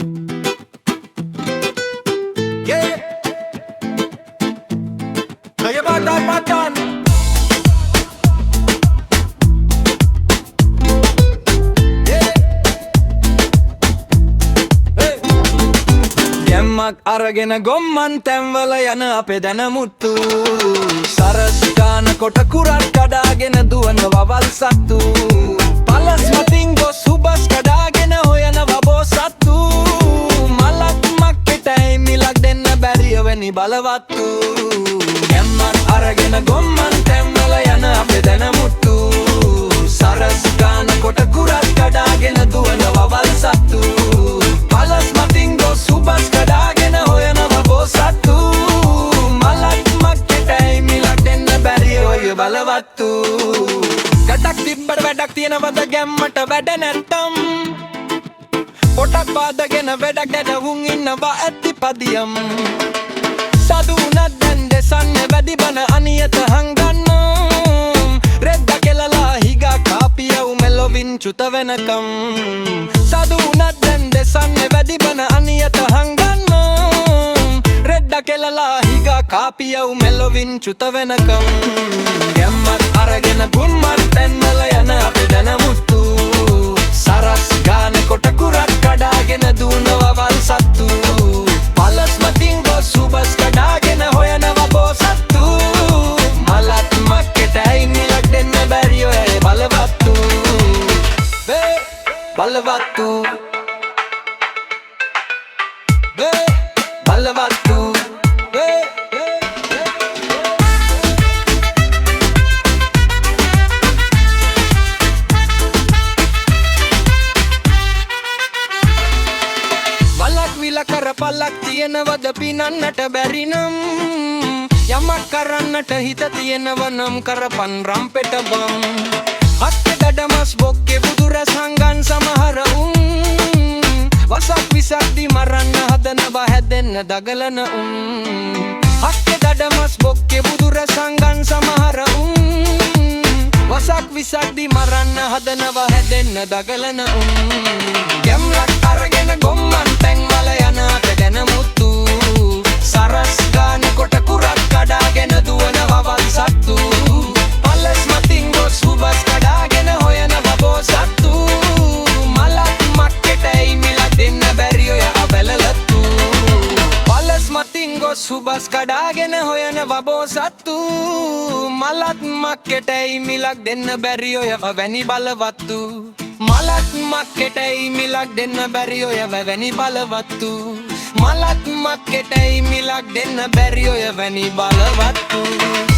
Yeah, kaya batan. Gemmak aragena gomman තැන්වල යන අපේ දැනමුත්තු සරස් ගාන කොට කුරක් කඩාගෙන දුවන වවල් සත්තු පලස් මතින් ගොස් හුබස් කඩාගෙන හොයන වබෝ සත්තු මලක් මක්කෙටයි මිලක් දෙන්න බැරියවැනි බලවත්තු ගැම්මක් අරගෙන ගොම්මන් තැන්වල යන අපේ දැනමුත්තු සරස් ගාන කොට කුරක් කඩාගෙන දුවන වවල් සත්තු පලස් මතින් ගොස් හුබස් කඩාගෙන හොයන වබෝ සත්තු මලක් මක්කෙටයි මිලක් දෙන්න බැරි ඔය බලවත්තු ගටක් තිබ්බට වැඩක් තියෙනවද ගැම්මට වැඩ නැත්තම් පොටක් පාදගෙන වැඩක් දැඩවුන් ඉන්නවා ඇති පදියම් සදු උනත් දැන් දෙසන්නේ වැඩි බන අනියත හංගන්න රෙද්ද කෙලලා හිගා කාපියව් මෙලොවින් චුත වෙනකම් සදු උනත් දැන් දෙසන්නේ වැඩි බන අනියත හංගන්න රෙද්ද කෙලලා හිගා කාපියව් මෙලොවින් චුත වෙනකම් ගැම්මත් අරගෙන ගුම්මත් තැන්වල යන අපේ දැනමුත්තු සරස් ගාන කොට කුරක් කඩාගෙන දුවන වවල් සත්තු පලස් මතින් ගොස් හුබස් කඩාගෙන හොයන වබෝ සත්තු මලත් මක්කෙටයි මිලක් දෙන්න බැරි ඔය බලවත්තු බලවත්තු බලවත්තු කරපලක් තියෙනවද පිනන්නට බැරිනම් යමක් කරන්නට හිත තියෙනවනම් කරපන් රම්පෙට බම් හත්කෙ දඩමස් බොක්කෙ බුදුරැස් හංගන් සමහර උන් වසක් විසක්දි මරන්න හදනවා හැදෙන්න දගලන උන් හත්කෙ දඩමස් බොක්කෙ බුදුරැස් හංගන් සමහර උන් වසක් විසක්දි මරන්න හදනවා හැදෙන්න දගලන උන් ගැම්ලක් අරගෙන ගොම්මන් තැන්වල යන අපේ දැනමුත්තු සරස් ගාන කොට කුරක් කඩාගෙන දුවන වවල් සත්තු පලස් මතින් ගොස් හුබස් කඩාගෙන හොයන වබෝ සත්තු මලක් මක්කෙටයි මිලක් දෙන්න බැරි ඔය අවැලලත්තු පලස් මතින් ගොස් හුබස් කඩාගෙන හොයන වබෝ සත්තු මලත් මක්කෙටයි මිලක් දෙන්න බැරි ඔය වැනි බලවත්තු මලත් මක්කෙටයි මිලක් දෙන්න බැරි ඔය වැනි බලවත්තු මලත් මක්කෙටයි මිලක් දෙන්න බැරි ඔය වැනි බලවත්තු